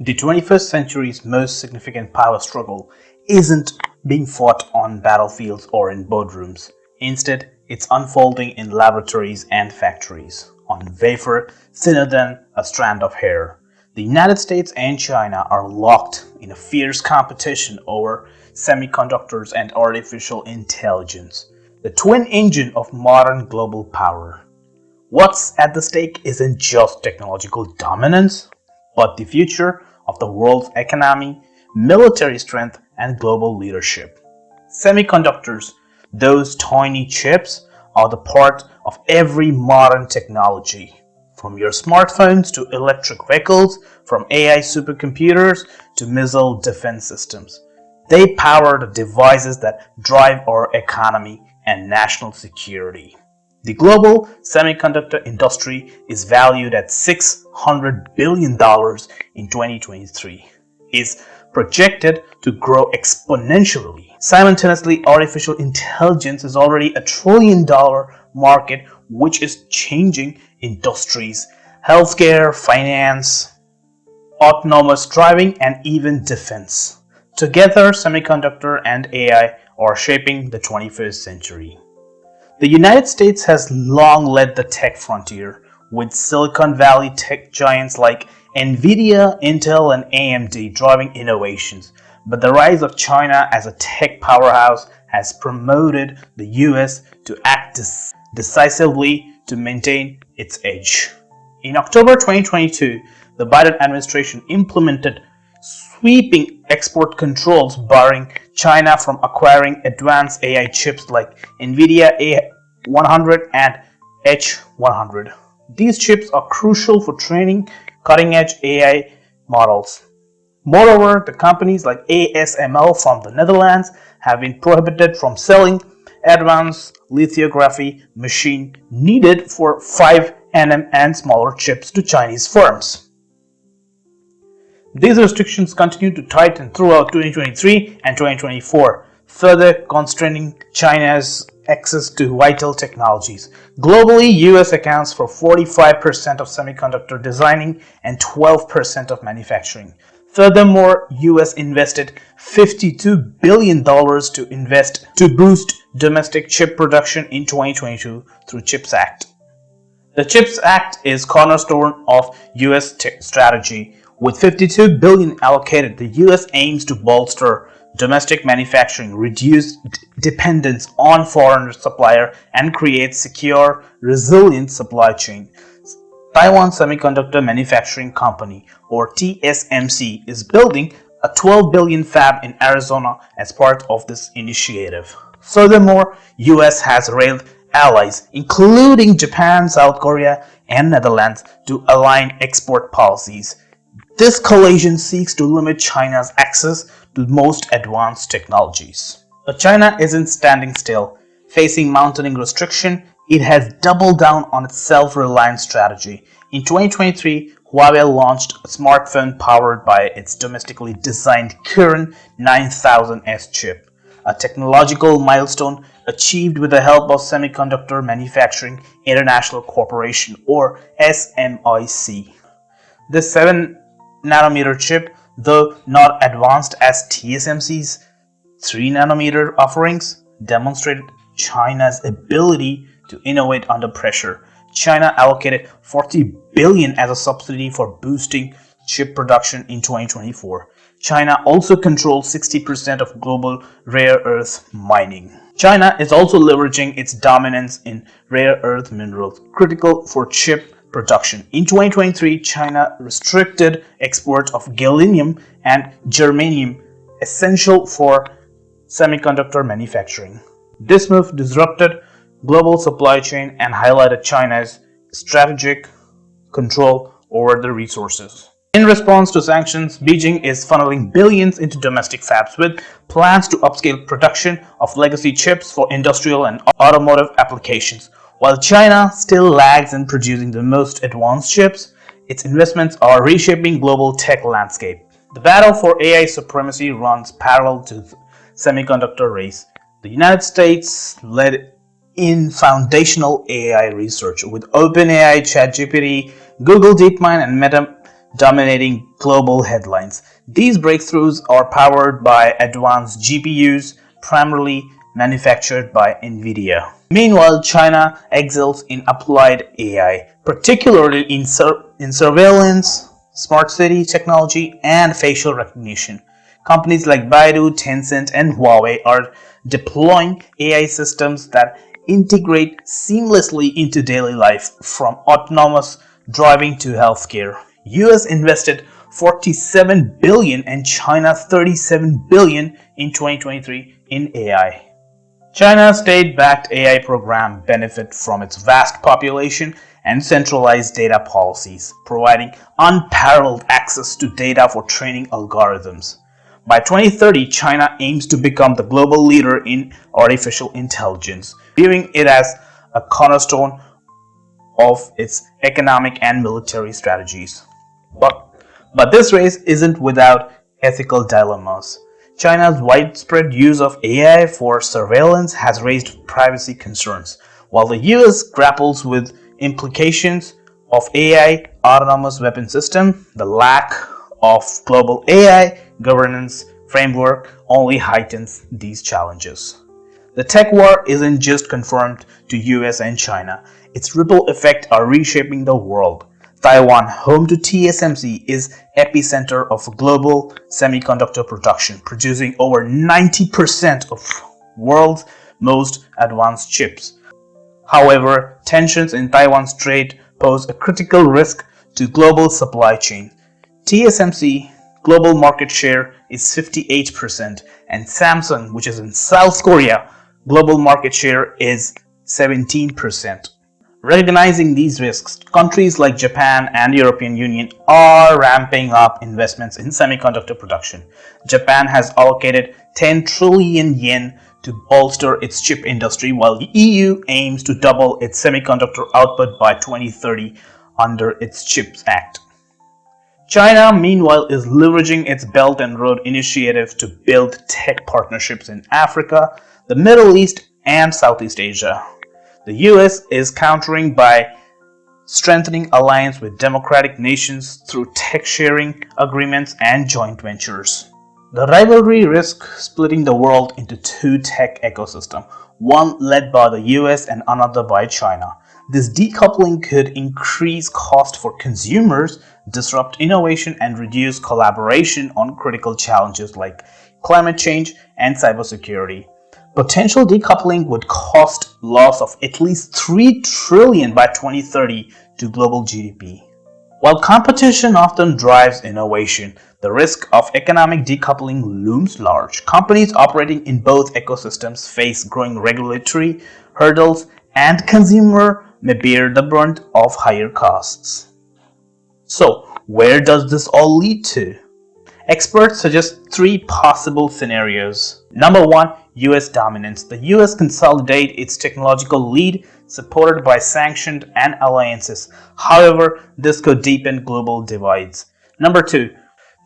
The 21st century's most significant power struggle isn't being fought on battlefields or in boardrooms. Instead, it's unfolding in laboratories and factories, on wafer thinner than a strand of hair. The United States and China are locked in a fierce competition over semiconductors and artificial intelligence, the twin engine of modern global power. What's at the stake isn't just technological dominance, but the future of the world's economy, military strength, and global leadership. Semiconductors, those tiny chips, are the part of every modern technology. From your smartphones to electric vehicles, from AI supercomputers to missile defense systems. They power the devices that drive our economy and national security. The global semiconductor industry is valued at $600 billion in 2023, is projected to grow exponentially. Simultaneously, artificial intelligence is already a $1 trillion market which is changing industries, healthcare, finance, autonomous driving, and even defense. Together, semiconductor and AI are shaping the 21st century. The United States has long led the tech frontier, with Silicon Valley tech giants like Nvidia, Intel, and AMD driving innovations. But the rise of China as a tech powerhouse has promoted the US to act decisively to maintain its edge. In October 2022, the Biden administration implemented sweeping export controls barring China from acquiring advanced AI chips like Nvidia A100 and H100. These chips are crucial for training cutting-edge AI models. Moreover, the companies like ASML from the Netherlands have been prohibited from selling advanced lithography machine needed for 5nm and smaller chips to Chinese firms. These restrictions continue to tighten throughout 2023 and 2024, further constraining China's access to vital technologies. Globally, US accounts for 45% of semiconductor designing and 12% of manufacturing. Furthermore, US invested $52 billion to boost domestic chip production in 2022 through CHIPS Act. The CHIPS Act is cornerstone of US strategy. With $52 billion allocated, the US aims to bolster domestic manufacturing, reduce dependence on foreign suppliers, and create secure, resilient supply chain. Taiwan Semiconductor Manufacturing Company, or TSMC, is building a $12 billion fab in Arizona as part of this initiative. Furthermore, US has railed allies, including Japan, South Korea, and Netherlands, to align export policies. This coalition seeks to limit China's access to most advanced technologies. But China isn't standing still. Facing mounting restriction, it has doubled down on its self-reliant strategy. In 2023, Huawei launched a smartphone powered by its domestically designed Kirin 9000S chip, a technological milestone achieved with the help of Semiconductor Manufacturing International Corporation, or SMIC. This 7nm chip, though not advanced as TSMC's 3nm offerings, demonstrated China's ability to innovate under pressure. China allocated $40 billion as a subsidy for boosting chip production in 2024. China also controls 60% of global rare earth mining. China is also leveraging its dominance in rare earth minerals, critical for chip production. In 2023, China restricted exports of gallium and germanium, essential for semiconductor manufacturing. This move disrupted global supply chain and highlighted China's strategic control over the resources. In response to sanctions, Beijing is funneling billions into domestic fabs with plans to upscale production of legacy chips for industrial and automotive applications. While China still lags in producing the most advanced chips, its investments are reshaping global tech landscape. The battle for AI supremacy runs parallel to the semiconductor race. The United States led in foundational AI research with OpenAI, ChatGPT, Google DeepMind, and Meta dominating global headlines. These breakthroughs are powered by advanced GPUs, primarily manufactured by NVIDIA. Meanwhile, China excels in applied AI, particularly in surveillance, smart city technology, and facial recognition. Companies like Baidu, Tencent, and Huawei are deploying AI systems that integrate seamlessly into daily life, from autonomous driving to healthcare. US invested 47 billion and China 37 billion in 2023 in AI. China's state-backed AI program benefits from its vast population and centralized data policies, providing unparalleled access to data for training algorithms. By 2030, China aims to become the global leader in artificial intelligence, viewing it as a cornerstone of its economic and military strategies. But this race isn't without ethical dilemmas. China's widespread use of AI for surveillance has raised privacy concerns, while the US grapples with implications of AI autonomous weapon system. The lack of global AI governance framework only heightens these challenges. The tech war isn't just confined to US and China. Its ripple effects are reshaping the world. Taiwan, home to TSMC, is epicenter of global semiconductor production, producing over 90% of world's most advanced chips. However, tensions in Taiwan Strait pose a critical risk to global supply chain. TSMC global market share is 58%, and Samsung, which is in South Korea, global market share is 17%. Recognizing these risks, countries like Japan and European Union are ramping up investments in semiconductor production. Japan has allocated 10 trillion yen to bolster its chip industry, while the EU aims to double its semiconductor output by 2030 under its CHIPS Act. China, meanwhile, is leveraging its Belt and Road Initiative to build tech partnerships in Africa, the Middle East, and Southeast Asia. The US is countering by strengthening alliance with democratic nations through tech-sharing agreements and joint ventures. The rivalry risks splitting the world into two tech ecosystems, one led by the US and another by China. This decoupling could increase cost for consumers, disrupt innovation, and reduce collaboration on critical challenges like climate change and cybersecurity. Potential decoupling would cost loss of at least 3 trillion by 2030 to global GDP. While competition often drives innovation, the risk of economic decoupling looms large. Companies operating in both ecosystems face growing regulatory hurdles, and consumers may bear the brunt of higher costs. So, where does this all lead to? Experts suggest three possible scenarios. Number 1. US dominance. The US consolidate its technological lead, supported by sanctions and alliances. However, this could deepen global divides. Number 2.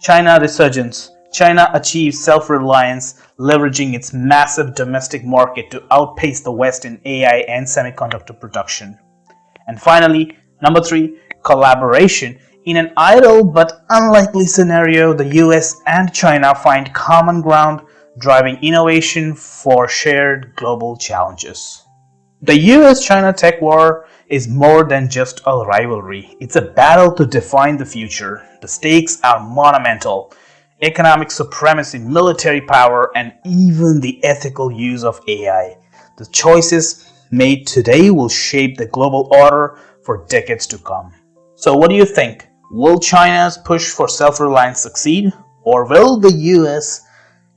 China resurgence. China achieves self-reliance, leveraging its massive domestic market to outpace the West in AI and semiconductor production. And finally, number 3. Collaboration. In an ideal but unlikely scenario, the US and China find common ground, driving innovation for shared global challenges. The US-China tech war is more than just a rivalry. It's a battle to define the future. The stakes are monumental. Economic supremacy, military power, and even the ethical use of AI. The choices made today will shape the global order for decades to come. So what do you think? Will China's push for self-reliance succeed, or will the US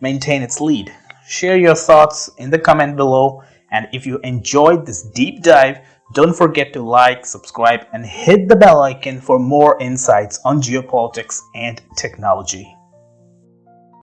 maintain its lead? Share your thoughts in the comment below, and if you enjoyed this deep dive, don't forget to like, subscribe, and hit the bell icon for more insights on geopolitics and technology.